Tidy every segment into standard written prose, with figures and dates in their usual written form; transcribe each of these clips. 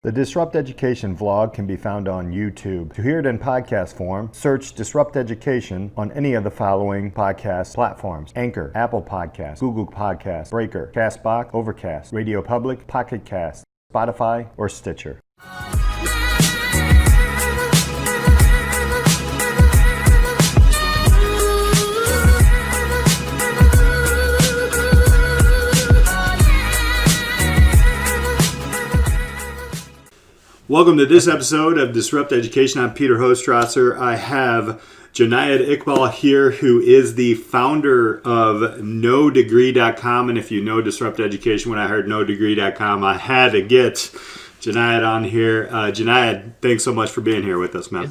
The Disrupt Education vlog can be found on YouTube. To hear it in podcast form, search Disrupt Education on any of the following podcast platforms: Anchor, Apple Podcasts, Google Podcasts, Breaker, Castbox, Overcast, Radio Public, Pocket Cast, Spotify, or Stitcher. Welcome to this episode of Disrupt Education. I'm Peter Hostrasser. I have Jonaed Iqbal here, who is the founder of NoDegree.com. And if you know Disrupt Education, when I heard NoDegree.com, I had to get Jonaed on here. Jonaed, thanks so much for being here with us, man.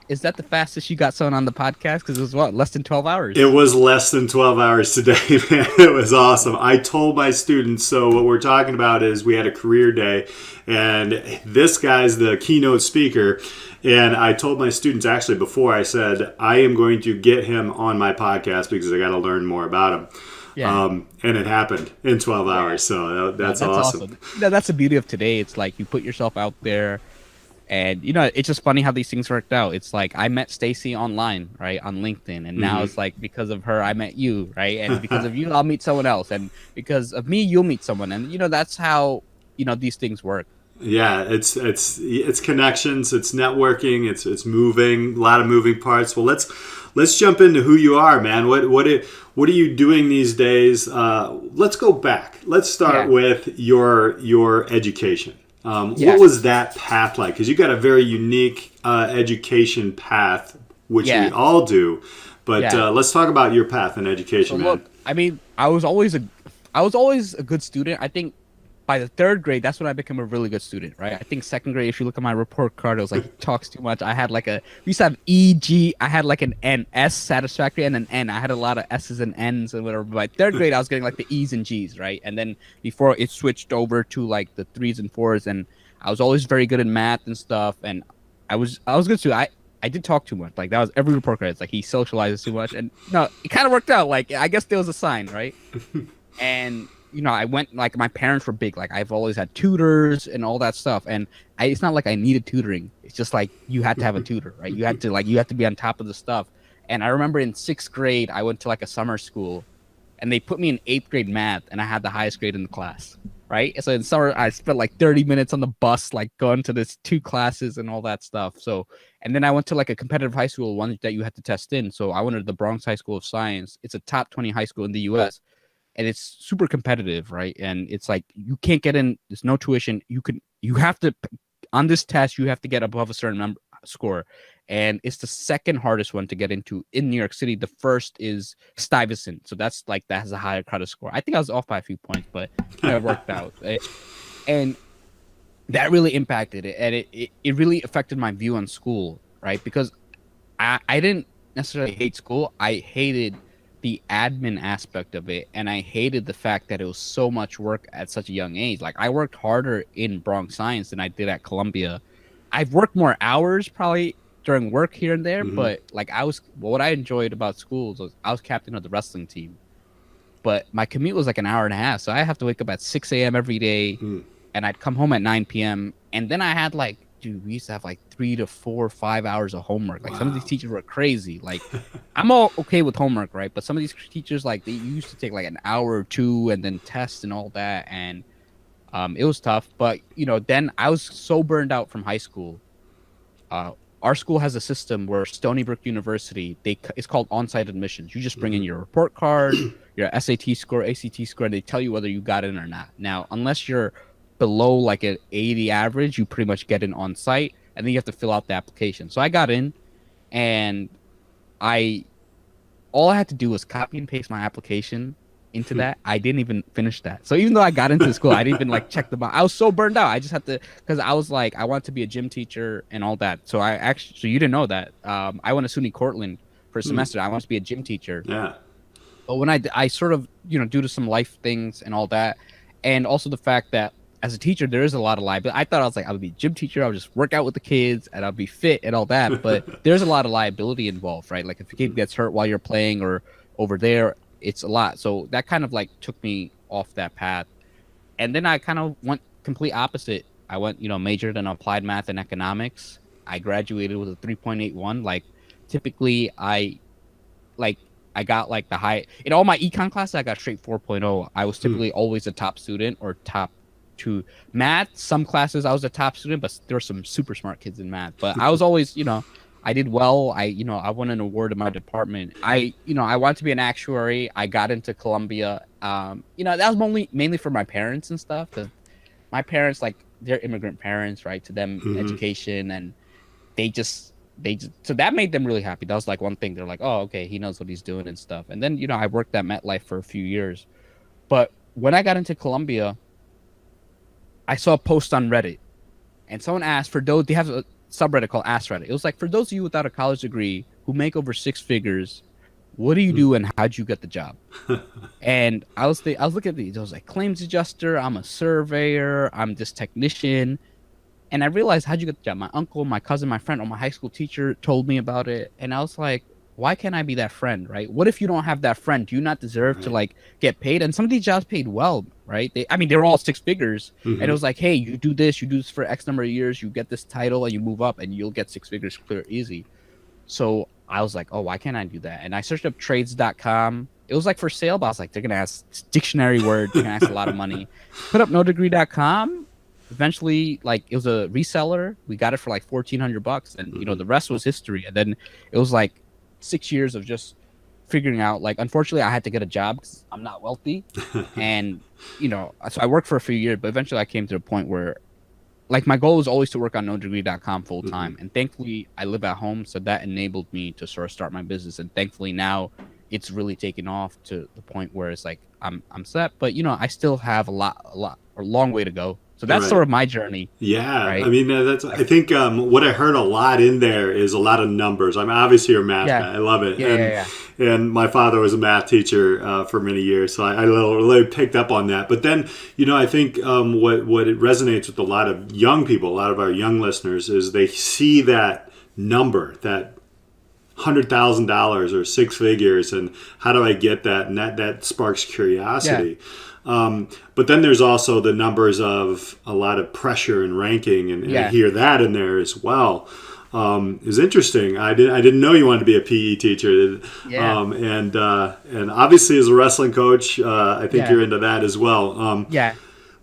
Is that the fastest you got someone on the podcast? Because it was less than 12 hours? It was less than 12 hours today, man. It was awesome. I told my students, so what we're talking about is we had a career day, and this guy's the keynote speaker. And I told my students actually before, I said, I am going to get him on my podcast because I got to learn more about him. Yeah. And it happened in 12 hours. So that's awesome. That's the beauty of today. It's like you put yourself out there. And, it's just funny how these things worked out. It's like I met Stacy online, right, on LinkedIn. And now it's like because of her, I met you, right? And because of you, I'll meet someone else. And because of me, you'll meet someone. And, that's how, these things work. Yeah, it's connections, it's networking, it's moving, a lot of moving parts. Well, let's jump into who you are, man. What are you doing these days? Let's go back. Let's start with your education. What was that path like? Because you got a very unique education path, which we all do. But let's talk about your path in education, man. Look, I mean, I was always a good student. I think by the third grade, that's when I became a really good student, right? I think second grade, if you look at my report card, it was like talks too much. I had we used to have E, G. I had like an N, S, satisfactory, and an N. I had a lot of S's and N's and whatever. By third grade, I was getting like the E's and G's, right? And then before it switched over to like the 3s and 4s, and I was always very good in math and stuff. And I was good too. I did talk too much. Like that was every report card. It's like he socializes too much, and it kind of worked out. Like I guess there was a sign, right? And I went, like, my parents were big. Like, I've always had tutors and all that stuff. And it's not like I needed tutoring. It's just like you had to have a tutor, right? You had to be on top of the stuff. And I remember in 6th grade, I went to like a summer school, and they put me in 8th grade math, and I had the highest grade in the class, right? So in summer, I spent like 30 minutes on the bus, like going to this 2 classes and all that stuff. So, and then I went to like a competitive high school, one that you had to test in. So I went to the Bronx High School of Science. It's a top 20 high school in the U.S., and it's super competitive, right? And it's like you can't get in. There's no tuition. You have to, on this test, you have to get above a certain score, and it's the second hardest one to get into in New York City. The first is Stuyvesant, so that has a higher credit score. I think I was off by a few points, but it worked out. And that really impacted it, and it really affected my view on school, right? Because I didn't necessarily hate school. I hated the admin aspect of it, and I hated the fact that it was so much work at such a young age. Like I worked harder in Bronx Science than I did at Columbia. I've worked more hours probably during work here and there, but like what I enjoyed about schools was I was captain of the wrestling team, but my commute was like an hour and a half, so I have to wake up at 6 a.m. every day, and I'd come home at 9 p.m. and then I had like, dude, we used to have like 3 to 4 or 5 hours of homework. Like some of these teachers were crazy. Like I'm all okay with homework, right? But some of these teachers, like they used to take like an hour or 2 and then tests and all that. And it was tough. But, then I was so burned out from high school. Our school has a system where Stony Brook University, it's called on-site admissions. You just bring in your report card, your SAT score, ACT score, and they tell you whether you got in or not. Now, unless you're below like an 80 average, you pretty much get in on site, and then you have to fill out the application. So I got in, and all I had to do was copy and paste my application into that. I didn't even finish that. So even though I got into the school, I didn't even like check them out. I was so burned out. I just had to, because I was like, I wanted to be a gym teacher and all that. So so you didn't know that. I went to SUNY Cortland for a semester. I wanted to be a gym teacher. Yeah. But when I sort of, due to some life things and all that, and also the fact that as a teacher, there is a lot of liability. I thought I would be a gym teacher. I would just work out with the kids and I'll be fit and all that. But there's a lot of liability involved, right? Like if a kid gets hurt while you're playing or over there, it's a lot. So that kind of like took me off that path. And then I kind of went complete opposite I went, majored in applied math and economics. I graduated with a 3.81. Like, typically, like I got like the high in all my econ classes. I got straight 4.0. I was typically always a top student or top two. Math, some classes I was a top student, but there were some super smart kids in math. But I was always, I did well. I won an award in my department. I wanted to be an actuary. I got into Columbia. That was mainly for my parents and stuff. Because my parents, like, they're immigrant parents, right? To them, education, and they just so that made them really happy. That was like one thing. They're like, oh, okay, he knows what he's doing and stuff. And then, I worked at MetLife for a few years. But when I got into Columbia, I saw a post on Reddit, and someone asked, for those, they have a subreddit called Ask Reddit. It was like, for those of you without a college degree who make over six figures, what do you do and how'd you get the job? And I was looking at these. I was like, claims adjuster, I'm a surveyor, I'm this technician. And I realized, how'd you get the job? My uncle, my cousin, my friend, or my high school teacher told me about it. And I was like, why can't I be that friend, right? What if you don't have that friend? Do you not deserve to, like, get paid? And some of these jobs paid well, right? They were all six figures. And it was like, hey, you do this for X number of years, you get this title, and you move up, and you'll get six figures clear easy. So I was like, oh, why can't I do that? And I searched up trades.com. It was like for sale, but I was like, they're going to ask dictionary word. They're going to ask a lot of money. Put up NoDegree.com. Eventually, like, it was a reseller. We got it for like $1,400, and the rest was history. And then it was like 6 years of just figuring out. Like, unfortunately, I had to get a job because I'm not wealthy, and so I worked for a few years. But eventually, I came to a point where, like, my goal was always to work on NoDegree.com full time, and thankfully, I live at home, so that enabled me to sort of start my business. And thankfully, now it's really taken off to the point where it's like I'm set. But I still have a long way to go. So that's sort of my journey. Yeah, right? I mean, I think what I heard a lot in there is a lot of numbers. I'm obviously you're a math guy. I love it. And my father was a math teacher for many years, so I really picked up on that. But then, I think what it resonates with a lot of young people, a lot of our young listeners, is they see that number, that $100,000 or six figures, and how do I get that? And that sparks curiosity. But then there's also the numbers of a lot of pressure and ranking, and I hear that in there as well. It's interesting. I didn't know you wanted to be a PE teacher. And obviously as a wrestling coach, I think you're into that as well.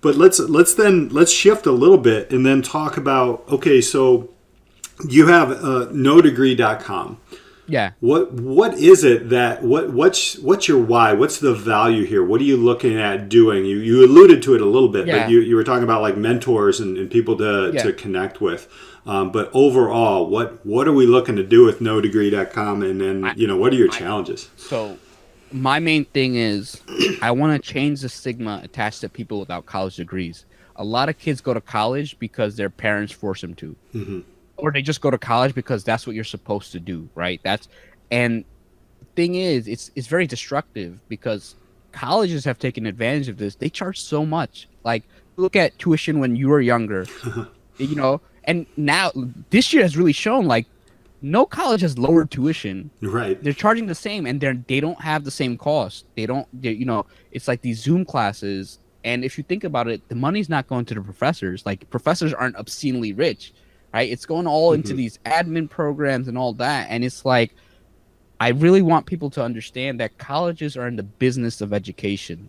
But let's shift a little bit and then talk about, okay, so you have NoDegree.com. Yeah. What is it that what's your why? What's the value here? What are you looking at doing? You alluded to it a little bit, but you were talking about like mentors and people to connect with. But overall, what are we looking to do with NoDegree.com, and then what are your challenges? So my main thing is I want to change the stigma attached to people without college degrees. A lot of kids go to college because their parents force them to. Or they just go to college because that's what you're supposed to do, right? And the thing is, it's very destructive because colleges have taken advantage of this. They charge so much. Like, look at tuition when you were younger, and now this year has really shown, like, no college has lowered tuition. Right. They're charging the same, and they don't have the same cost. It's like these Zoom classes. And if you think about it, the money's not going to the professors. Like, professors aren't obscenely rich. Right, it's going all into these admin programs and all that, and it's like, I really want people to understand that colleges are in the business of education,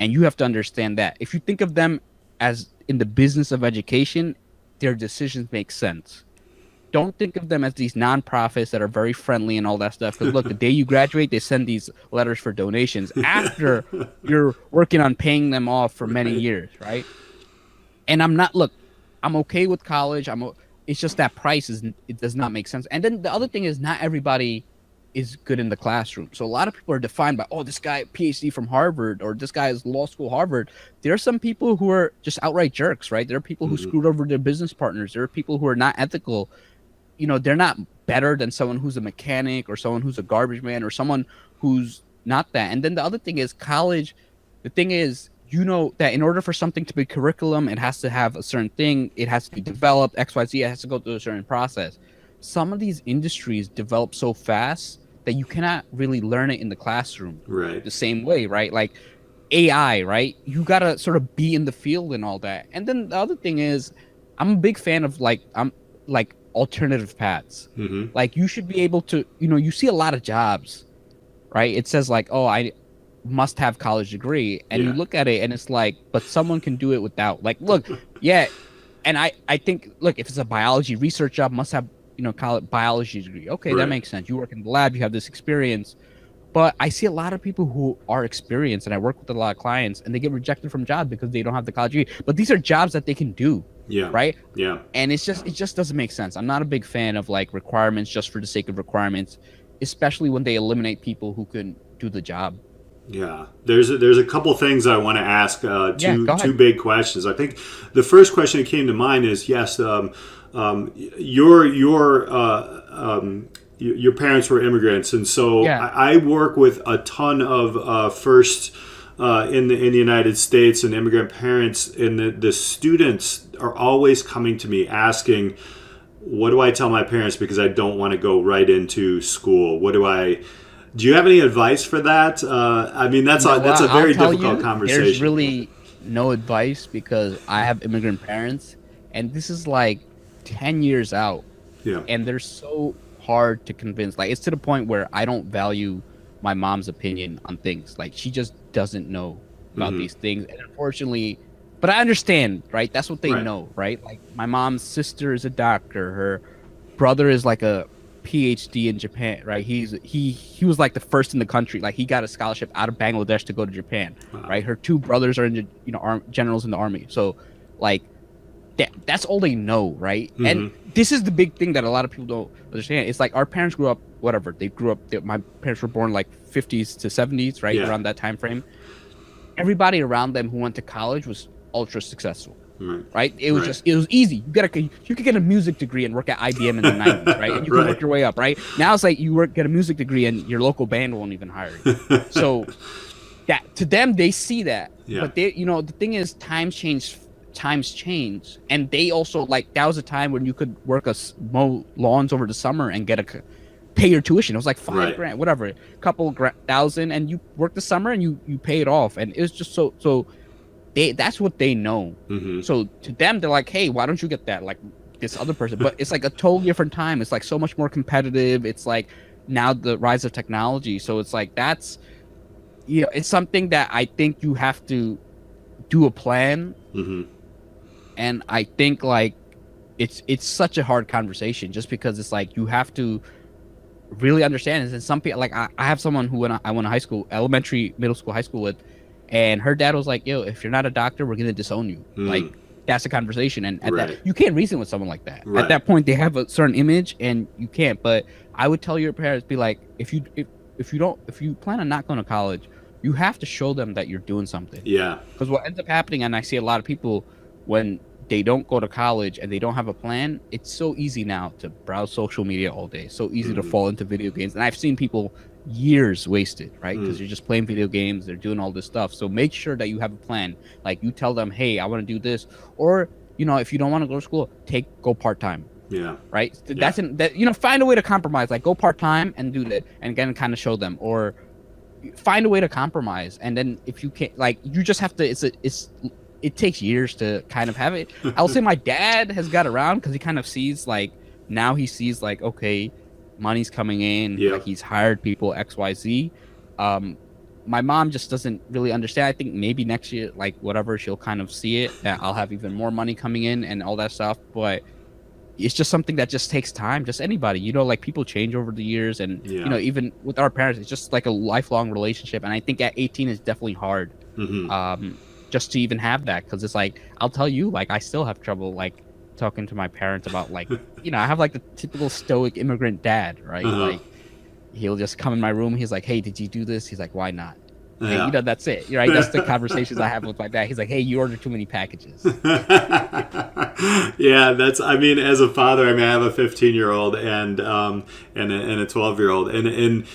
and you have to understand that. If you think of them as in the business of education, their decisions make sense. Don't think of them as these nonprofits that are very friendly and all that stuff. Because look, the day you graduate, they send these letters for donations after you're working on paying them off for many years, right? And I'm okay with college. It's just that it does not make sense. And then the other thing is, not everybody is good in the classroom. So a lot of people are defined by, this guy PhD from Harvard, or this guy is law school Harvard. There are some people who are just outright jerks, right? There are people who screwed over their business partners. There are people who are not ethical. They're not better than someone who's a mechanic or someone who's a garbage man or someone who's not that. And then the other thing is college. The thing is, that in order for something to be curriculum, it has to have a certain thing. It has to be developed, XYZ. It has to go through a certain process. Some of these industries develop so fast that you cannot really learn it in the classroom the same way, right? Like, AI, right? You gotta sort of be in the field and all that. And then the other thing is, I'm a big fan of like alternative paths. Mm-hmm. Like you should be able to, you see a lot of jobs, right? It says like, oh, I must have college degree, and you Yeah. look at it and it's like, but someone can do it without. Like, look, yeah, and I think, look, if it's a biology research job, must have college biology degree. Okay, that Right. makes sense. You work in the lab, you have this experience. But I see a lot of people who are experienced, and I work with a lot of clients, and they get rejected from jobs because they don't have the college degree. But these are jobs that they can do, Yeah. right? Yeah. And it just doesn't make sense. I'm not a big fan of like requirements just for the sake of requirements, especially when they eliminate people who can do the job. Yeah, there's a couple things I want to ask. Yeah, go Two ahead. big questions. I think the first question that came to mind is yes. Your parents were immigrants, and so Yeah, I work with a ton of first in the United States and immigrant parents, and the students are always coming to me asking, "What do I tell my parents because I don't want to go right into school? What do I?" Do you have any advice for that? I mean, that's that's a I'll very tell difficult you, conversation. there's really no advice because I have immigrant parents, and this is like 10 years out, Yeah. and they're so hard to convince. Like, it's to the point where I don't value my mom's opinion on things. Like, she just doesn't know about these things, and unfortunately, but I understand, right? That's what they Right. know, right? Like, my mom's sister is a doctor, her brother is like a PhD in Japan, right? He was like the first in the country. Like, he got a scholarship out of Bangladesh to go to Japan, Wow. right? Her two brothers are in the generals in the army. So like that's all they know, right? And this is the big thing that a lot of people don't understand. It's like our parents grew up, whatever they grew up. My parents were born like 50s to 70s, right? Yeah. Around that time frame. Everybody around them who went to college was ultra successful. Right. Right? It was Right. it was easy. You could get a music degree and work at IBM in the 90s, right? And you can Right. work your way up, right? Now it's like get a music degree and your local band won't even hire you. So that to them they see that. Yeah. But they the thing is times change, and they also like that was a time when you could work mow lawns over the summer and pay your tuition. It was like Right. $5,000, whatever, a couple thousand, and you work the summer and you pay it off, and it was just so that's what they know. So to them, they're like, hey, why don't you get that like this other person? But it's like a totally different time. It's like so much more competitive. It's like now the rise of technology. So it's like that's it's something that I think you have to do a plan. And I think like it's such a hard conversation just because it's like you have to really understand it. And some people, like I have someone who I went to high school, elementary, middle school, high school with, and her dad was like, yo, if you're not a doctor, we're gonna disown you. Like that's a conversation. And at Right. that, you can't reason with someone like that. Right. At that point, they have a certain image, and you can't. But I would tell your parents, be like, if you plan on not going to college, you have to show them that you're doing something. Yeah. Because what ends up happening, and I see a lot of people when they don't go to college and they don't have a plan, it's so easy now to browse social media all day. So easy to fall into video games. And I've seen people years wasted, right? Because you're just playing video games, they're doing all this stuff. So make sure that you have a plan. Like you tell them, hey, I want to do this. Or, if you don't want to go to school, go part-time. Yeah. Right? Find a way to compromise. Like go part-time and do that. And again, kind of show them. Or find a way to compromise. And then if you can't, like, you just have to, it takes years to kind of have it. I'll say my dad has got around because he kind of sees like, now he sees like, okay, money's coming in, Yeah. like he's hired people XYZ. My mom just doesn't really understand. I think maybe next year, like whatever, she'll kind of see it that I'll have even more money coming in and all that stuff. But it's just something that just takes time. Just anybody, like people change over the years, and Yeah. even with our parents, it's just like a lifelong relationship. And I think at 18 is definitely hard, just to even have that, because it's like I'll tell you, like I still have trouble like talking to my parents about like I have like the typical stoic immigrant dad, right? Like he'll just come in my room, he's like, hey, did you do this? He's like, why not? Yeah. And, that's it, right? That's the conversations I have with my dad. He's like, hey, you ordered too many packages. Yeah, I mean, as a father, I have a 15-year-old and a 12-year-old, and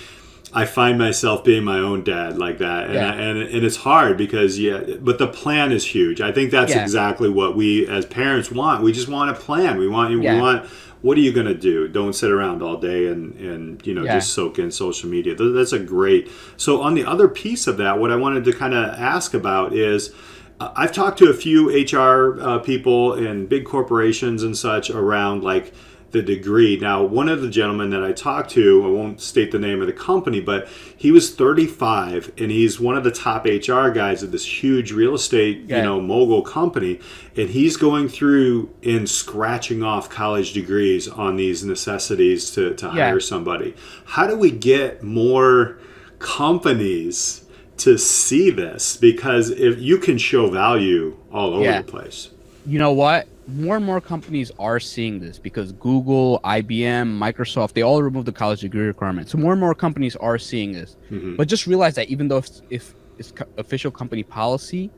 I find myself being my own dad like that, and Yeah. and it's hard because but the plan is huge. I think that's Yeah. exactly what we as parents want. We just want a plan. We Yeah. want what are you going to do? Don't sit around all day and Yeah. just soak in social media. That's a great. So on the other piece of that, what I wanted to kind of ask about is. I've talked to a few HR people in big corporations and such around like the degree. Now, one of the gentlemen that I talked to, I won't state the name of the company, but he was 35 and he's one of the top HR guys at this huge real estate, Yeah. mogul company. And he's going through and scratching off college degrees on these necessities to Yeah. hire somebody. How do we get more companies to see this? Because if you can show value all over Yeah. the place. You know what? More and more companies are seeing this because Google, IBM, Microsoft, they all removed the college degree requirement. So more and more companies are seeing this. But just realize that even though if it's official company policy,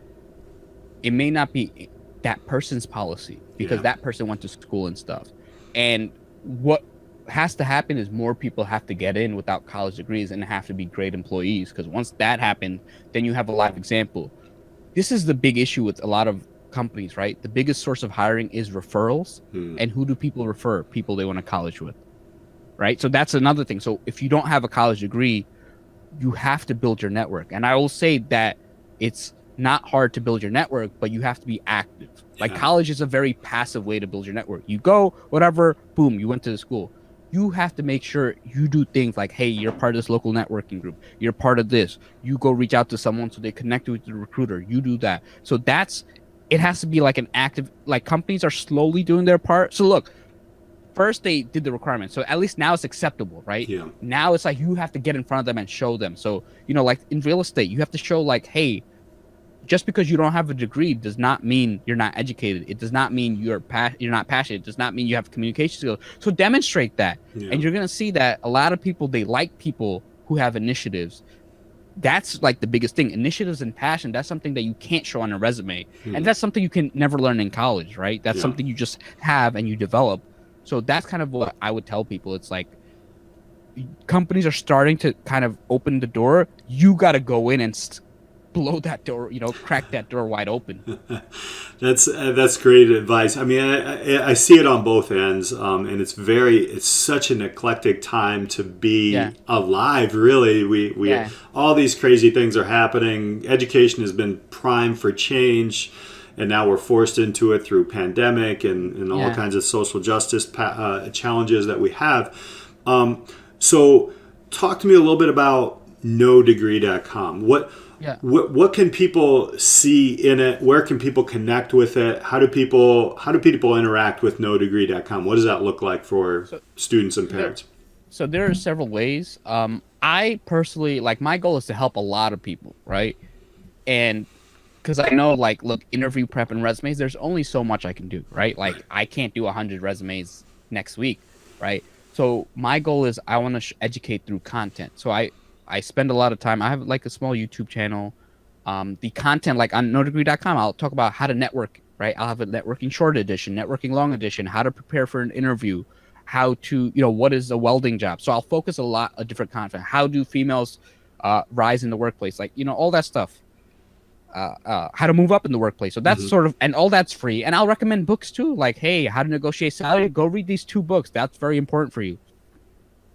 it may not be that person's policy because Yeah. that person went to school and stuff. And what has to happen is more people have to get in without college degrees and have to be great employees, because once that happened, then you have a live example. This is the big issue with a lot of companies, right? The biggest source of hiring is referrals. And who do people refer? People they went to college with, right? So that's another thing. So if you don't have a college degree, you have to build your network. And I will say that it's not hard to build your network, but you have to be active. Like Yeah. college is a very passive way to build your network. You go, whatever, boom, you went to the school. You have to make sure you do things like, hey, you're part of this local networking group. You're part of this. You go reach out to someone so they connect you with the recruiter. You do that. So it has to be like an active, like companies are slowly doing their part. So look, first they did the requirements. So at least now it's acceptable, right? Yeah. Now it's like you have to get in front of them and show them. So, like in real estate, you have to show like, hey, just because you don't have a degree does not mean you're not educated. It does not mean you're not passionate. It does not mean you have communication skills. So demonstrate that. Yeah. And you're going to see that a lot of people, they like people who have initiatives. That's like the biggest thing. Initiatives and passion, that's something that you can't show on a resume. And that's something you can never learn in college, right? That's Yeah. something you just have and you develop. So that's kind of what I would tell people. It's like companies are starting to kind of open the door. You got to go in and blow that door, crack that door wide open. That's great advice. I mean, I see it on both ends, and it's such an eclectic time to be alive. Really, we all these crazy things are happening. Education has been primed for change, and now we're forced into it through pandemic and all kinds of social justice challenges that we have. So, talk to me a little bit about NoDegree.com. What can people see in it? Where can people connect with it? How do people interact with NoDegree.com? What does that look like for students and parents? So there are several ways. I personally, like, my goal is to help a lot of people, right? And because I know, like, look, interview prep and resumes, there's only so much I can do, right? Like, I can't do 100 resumes next week, right? So my goal is I want to educate through content. So I spend a lot of time. I have like a small YouTube channel. The content, like on NoDegree.com, I'll talk about how to network, right? I'll have a networking short edition, networking long edition, how to prepare for an interview, how to, what is a welding job. So I'll focus a lot of different content. How do females rise in the workplace? Like, all that stuff. How to move up in the workplace. So that's sort of, and all that's free. And I'll recommend books too. Like, hey, how to negotiate salary. Go read these 2 books. That's very important for you.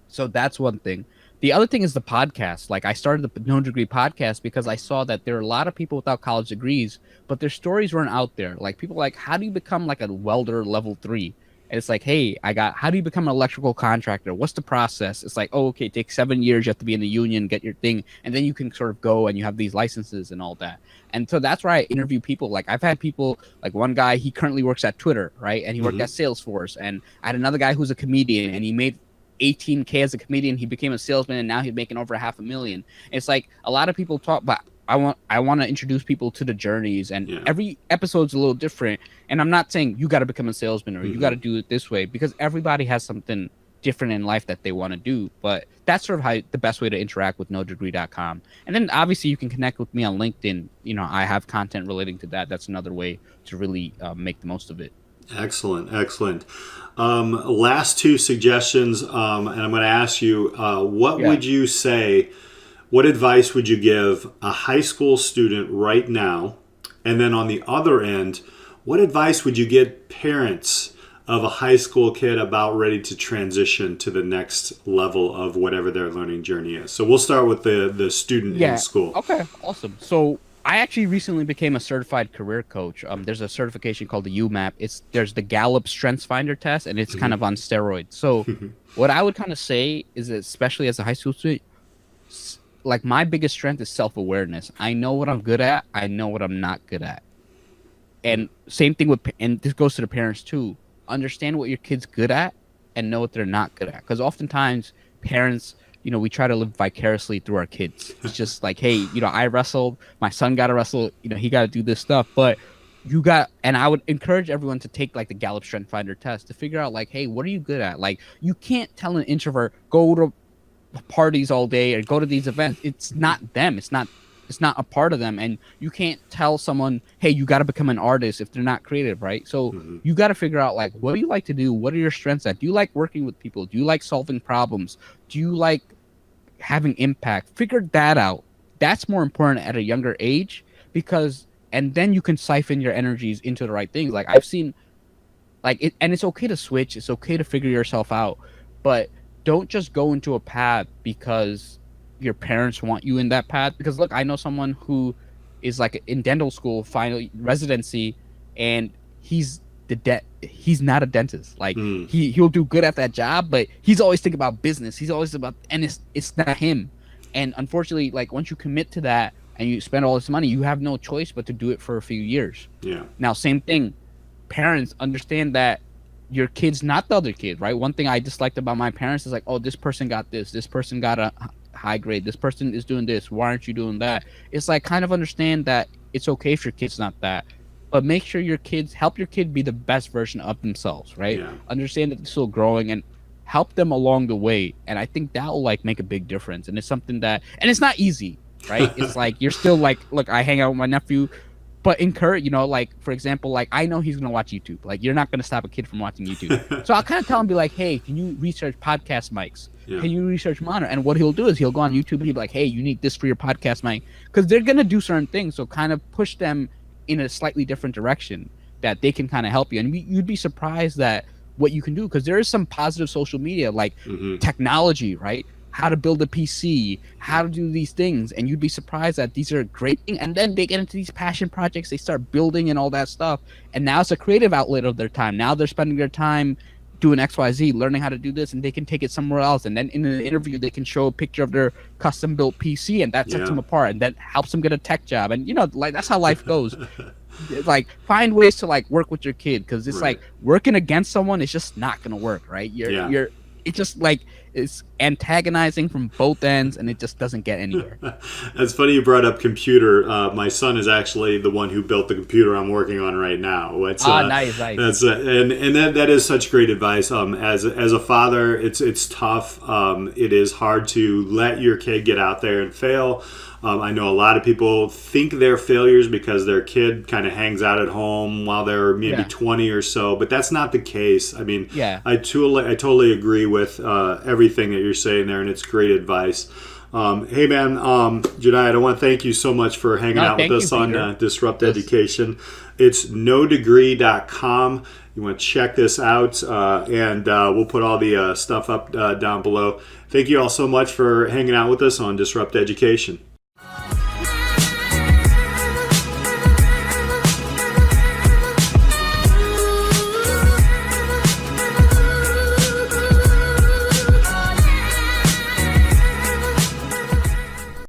So that's one thing. The other thing is the podcast. Like, I started the No Degree podcast because I saw that there are a lot of people without college degrees, but their stories weren't out there. Like, people like, how do you become like a welder level 3? And it's like, hey, how do you become an electrical contractor? What's the process? It's like, oh, okay, it takes 7 years. You have to be in the union, get your thing. And then you can sort of go and you have these licenses and all that. And so that's why I interview people. Like, I've had people, like one guy, he currently works at Twitter, right? And he worked at Salesforce. And I had another guy who's a comedian and he made $18K as a comedian. He became a salesman and now he's making over $500,000. It's like a lot of people talk, but I want to introduce people to the journeys, and every episode's a little different. And I'm not saying you got to become a salesman or you got to do it this way, because everybody has something different in life that they want to do. But that's sort of how the best way to interact with NoDegree.com. And then obviously you can connect with me on LinkedIn. I have content relating to that. That's another way to really make the most of it. Excellent, excellent. Last two suggestions, and I'm going to ask you, what Yeah. would you say? What advice would you give a high school student right now? And then on the other end, what advice would you give parents of a high school kid about ready to transition to the next level of whatever their learning journey is? So we'll start with the student in Yeah. school. Okay. Awesome. So I actually recently became a certified career coach. There's a certification called the UMAP. There's the Gallup Strengths Finder test, and it's kind of on steroids. So what I would kind of say is that, especially as a high school student, like my biggest strength is self-awareness. I know what I'm good at. I know what I'm not good at. And same thing with, and this goes to the parents too. Understand what your kid's good at and know what they're not good at. Because oftentimes parents, we try to live vicariously through our kids. It's just like, hey, I wrestled, my son got to wrestle, he got to do this stuff. But and I would encourage everyone to take like the Gallup Strength Finder test to figure out like, hey, what are you good at? Like, you can't tell an introvert, go to parties all day or go to these events. It's not them. It's not a part of them. And you can't tell someone, hey, you got to become an artist if they're not creative, right? So you got to figure out like, what do you like to do? What are your strengths at? Do you like working with people? Do you like solving problems? Do you like having impact? Figure that out. That's more important at a younger age, and then you can siphon your energies into the right things. Like I've seen and it's okay to switch. It's okay to figure yourself out, but don't just go into a path because your parents want you in that path. Because look, I know someone who is like in dental school, final residency, and he's not a dentist. Like he'll do good at that job, but he's always thinking about business. He's always and it's not him. And unfortunately, like once you commit to that and you spend all this money, you have no choice but to do it for a few years. Yeah. Now, same thing. Parents understand that your kid's not the other kid, right? One thing I disliked about my parents is like, oh, this person got this person got a high grade, this person is doing this, why aren't you doing that? It's like, kind of understand that it's okay if your kid's not that, but make sure help your kid be the best version of themselves, right? Yeah. Understand that they're still growing and help them along the way. And I think that will like make a big difference. And it's something and it's not easy, right? It's like, you're still like, look, I hang out with my nephew, but encourage, like, for example, like, I know he's going to watch YouTube. Like, you're not going to stop a kid from watching YouTube. So I'll kind of tell him, be like, hey, can you research podcast mics? Yeah. Can you research monitor? And what he'll do is he'll go on YouTube and he'll be like, hey, you need this for your podcast mic. Because they're going to do certain things. So kind of push them in a slightly different direction that they can kind of help you. And you'd be surprised that what you can do. Because there is some positive social media, like technology, right? How to build a PC, how to do these things. And you'd be surprised that these are great things. And then they get into these passion projects, they start building and all that stuff. And now it's a creative outlet of their time. Now they're spending their time doing XYZ, learning how to do this, and they can take it somewhere else. And then in an interview, they can show a picture of their custom built PC, and that sets them apart, and that helps them get a tech job. And like, that's how life goes. Like, find ways to like work with your kid, because it's like working against someone is just not gonna work, right? It's just like, it's antagonizing from both ends, and it just doesn't get anywhere. It's funny you brought up computer. My son is actually the one who built the computer I'm working on right now. Nice. That's and that is such great advice. As a father, it's tough. It is hard to let your kid get out there and fail. I know a lot of people think they're failures because their kid kind of hangs out at home while they're maybe 20 or so, but that's not the case. I mean, I totally agree with everything that you're saying there, and it's great advice. Hey, man, Jonaed, I want to thank you so much for hanging out with us on Disrupt Education. It's NoDegree.com. You want to check this out, and we'll put all the stuff up down below. Thank you all so much for hanging out with us on Disrupt Education.